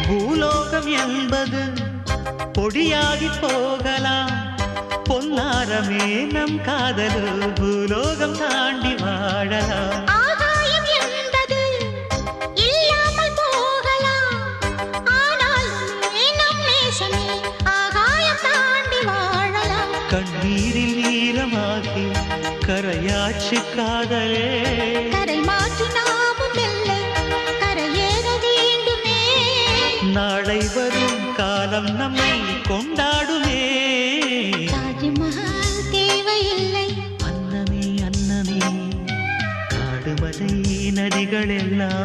பூலோகம் என்பது பொடியாகி போகலாம், பொன்னாரமே நம் காதலு பூலோகம் தாண்டி வாழலாம். ஆகாயம் என்பது இல்லாமல் போகலாம், ஆனால் நம் நேசமே ஆகாயம் தாண்டி வாழலாம். கண்ணீரில் ஈரமாகி கரையாச்சு காதலே, கரை மாற்றி நாமும் வெல்லை கரையேற வேண்டுமே. நாளை வரும் காலம் நம்மை கொண்டாடுமே. தாஜ்மஹால் தேவையில்லை அன்னமே அன்னமே, காடுமலை நதிகள் எல்லாம்